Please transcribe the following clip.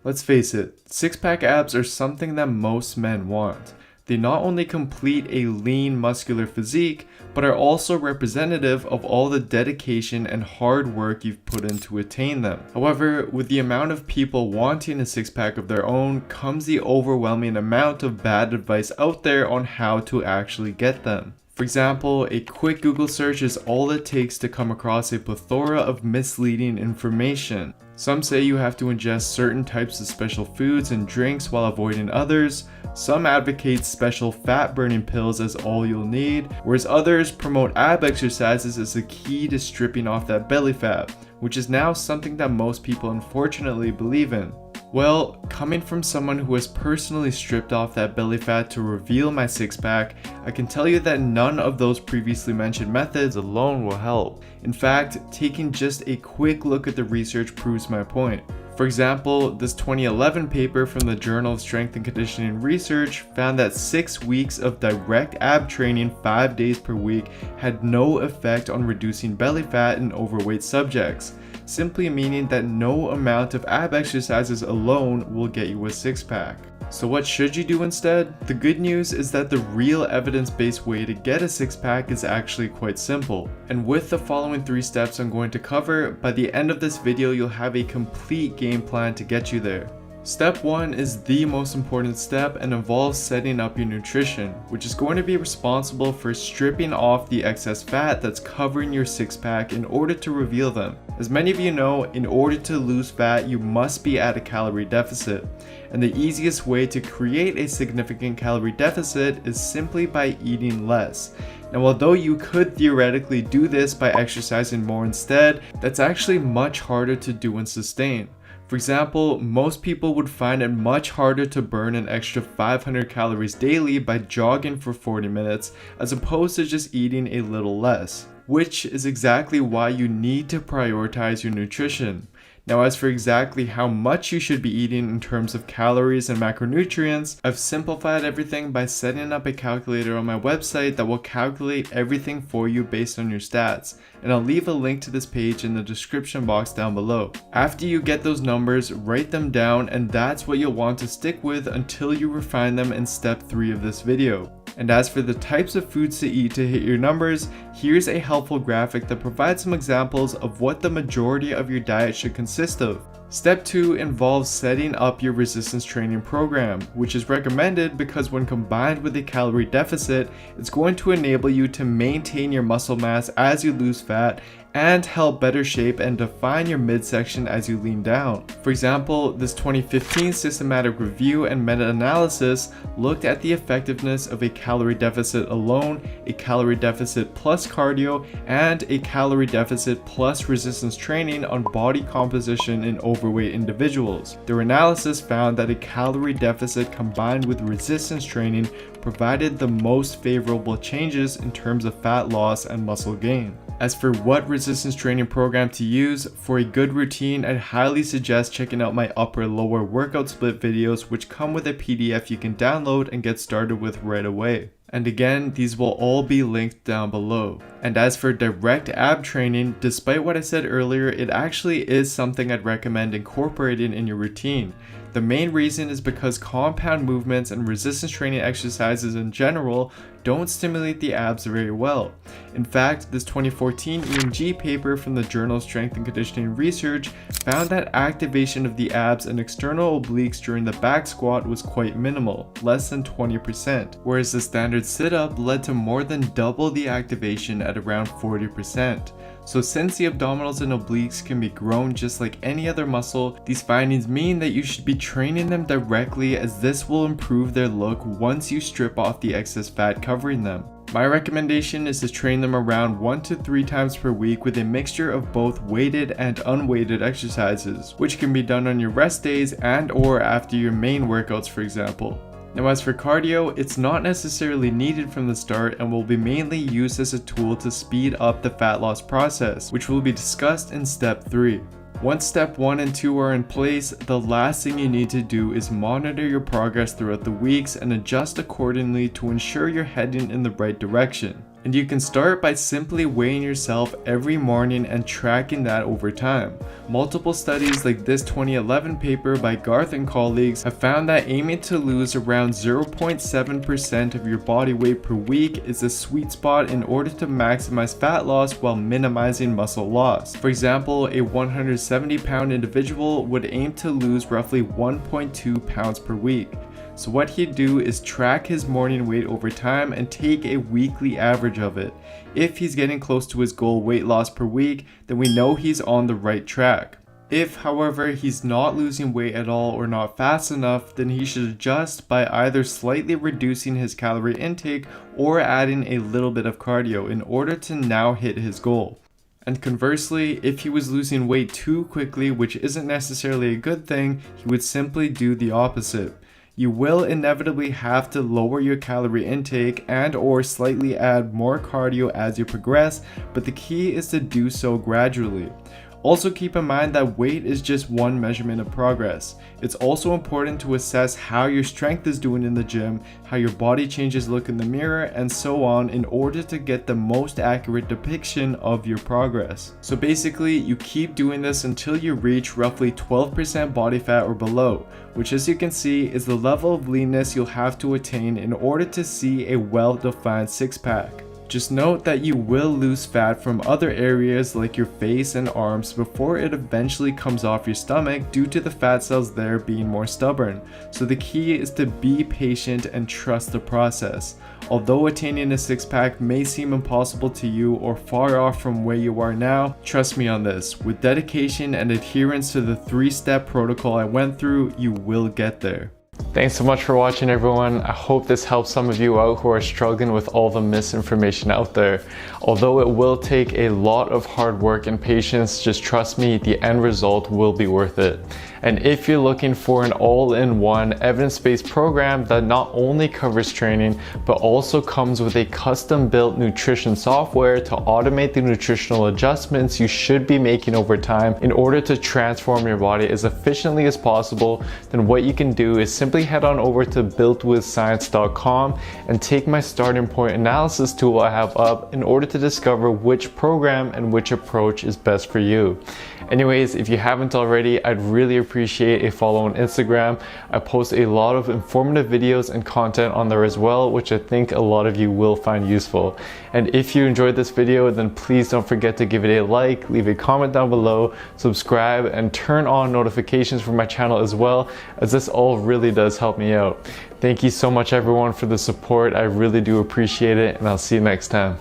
Let's face it, six-pack abs are something that most men want. They not only complete a lean, muscular physique, but are also representative of all the dedication and hard work you've put in to attain them. However, with the amount of people wanting a six-pack of their own comes the overwhelming amount of bad advice out there on how to actually get them. For example, a quick Google search is all it takes to come across a plethora of misleading information. Some say you have to ingest certain types of special foods and drinks while avoiding others. Some advocate special fat burning pills as all you'll need, whereas others promote ab exercises as the key to stripping off that belly fat, which is now something that most people unfortunately believe in. Well, coming from someone who has personally stripped off that belly fat to reveal my six-pack, I can tell you that none of those previously mentioned methods alone will help. In fact, taking just a quick look at the research proves my point. For example, this 2011 paper from the Journal of Strength and Conditioning Research found that 6 weeks of direct ab training 5 days per week had no effect on reducing belly fat in overweight subjects, simply meaning that no amount of ab exercises alone will get you a six-pack. So what should you do instead? The good news is that the real evidence-based way to get a six-pack is actually quite simple. And with the following 3 steps I'm going to cover, by the end of this video you'll have a complete game plan to get you there. Step 1 is the most important step and involves setting up your nutrition, which is going to be responsible for stripping off the excess fat that's covering your six-pack in order to reveal them. As many of you know, in order to lose fat, you must be at a calorie deficit. And the easiest way to create a significant calorie deficit is simply by eating less. Now, although you could theoretically do this by exercising more instead, that's actually much harder to do and sustain. For example, most people would find it much harder to burn an extra 500 calories daily by jogging for 40 minutes as opposed to just eating a little less, which is exactly why you need to prioritize your nutrition. Now, as for exactly how much you should be eating in terms of calories and macronutrients, I've simplified everything by setting up a calculator on my website that will calculate everything for you based on your stats, and I'll leave a link to this page in the description box down below. After you get those numbers, write them down, and that's what you'll want to stick with until you refine them in step 3 of this video. And as for the types of foods to eat to hit your numbers, here's a helpful graphic that provides some examples of what the majority of your diet should consist of. Step 2 involves setting up your resistance training program, which is recommended because when combined with a calorie deficit, it's going to enable you to maintain your muscle mass as you lose fat and help better shape and define your midsection as you lean down. For example, this 2015 systematic review and meta-analysis looked at the effectiveness of a calorie deficit alone, a calorie deficit plus cardio, and a calorie deficit plus resistance training on body composition in overweight individuals. Their analysis found that a calorie deficit combined with resistance training provided the most favorable changes in terms of fat loss and muscle gain. As for what resistance training program to use, for a good routine, I'd highly suggest checking out my upper-lower workout split videos, which come with a PDF you can download and get started with right away. And again, these will all be linked down below. And as for direct ab training, despite what I said earlier, it actually is something I'd recommend incorporating in your routine. The main reason is because compound movements and resistance training exercises in general don't stimulate the abs very well. In fact, this 2014 EMG paper from the Journal of Strength and Conditioning Research found that activation of the abs and external obliques during the back squat was quite minimal, less than 20%, whereas the standard sit-up led to more than double the activation at around 40%. So since the abdominals and obliques can be grown just like any other muscle, these findings mean that you should be training them directly, as this will improve their look once you strip off the excess fat covering them. My recommendation is to train them around 1 to 3 times per week with a mixture of both weighted and unweighted exercises, which can be done on your rest days and or after your main workouts, for example. Now, as for cardio, it's not necessarily needed from the start and will be mainly used as a tool to speed up the fat loss process, which will be discussed in step 3. Once step 1 and 2 are in place, the last thing you need to do is monitor your progress throughout the weeks and adjust accordingly to ensure you're heading in the right direction. And you can start by simply weighing yourself every morning and tracking that over time. Multiple studies like this 2011 paper by Garth and colleagues have found that aiming to lose around 0.7% of your body weight per week is a sweet spot in order to maximize fat loss while minimizing muscle loss. For example, a 170-pound individual would aim to lose roughly 1.2 pounds per week. So what he'd do is track his morning weight over time and take a weekly average of it. If he's getting close to his goal weight loss per week, then we know he's on the right track. If, however, he's not losing weight at all or not fast enough, then he should adjust by either slightly reducing his calorie intake or adding a little bit of cardio in order to now hit his goal. And conversely, if he was losing weight too quickly, which isn't necessarily a good thing, he would simply do the opposite. You will inevitably have to lower your calorie intake and or slightly add more cardio as you progress, but the key is to do so gradually. Also keep in mind that weight is just one measurement of progress. It's also important to assess how your strength is doing in the gym, how your body changes look in the mirror, and so on in order to get the most accurate depiction of your progress. So basically, you keep doing this until you reach roughly 12% body fat or below, which as you can see is the level of leanness you'll have to attain in order to see a well-defined six-pack. Just note that you will lose fat from other areas like your face and arms before it eventually comes off your stomach due to the fat cells there being more stubborn. So the key is to be patient and trust the process. Although attaining a six-pack may seem impossible to you or far off from where you are now, trust me on this. With dedication and adherence to the 3-step protocol I went through, you will get there. Thanks so much for watching, everyone. I hope this helps some of you out who are struggling with all the misinformation out there. Although it will take a lot of hard work and patience, just trust me, the end result will be worth it. And if you're looking for an all-in-one evidence-based program that not only covers training, but also comes with a custom-built nutrition software to automate the nutritional adjustments you should be making over time in order to transform your body as efficiently as possible, then what you can do is simply head on over to builtwithscience.com and take my starting point analysis tool I have up in order to discover which program and which approach is best for you. Anyways, if you haven't already, I'd really appreciate a follow on Instagram. I post a lot of informative videos and content on there as well, which I think a lot of you will find useful. And if you enjoyed this video, then please don't forget to give it a like, leave a comment down below, subscribe, and turn on notifications for my channel as well, as this all really does help me out. Thank you so much, everyone, for the support. I really do appreciate it, and I'll see you next time.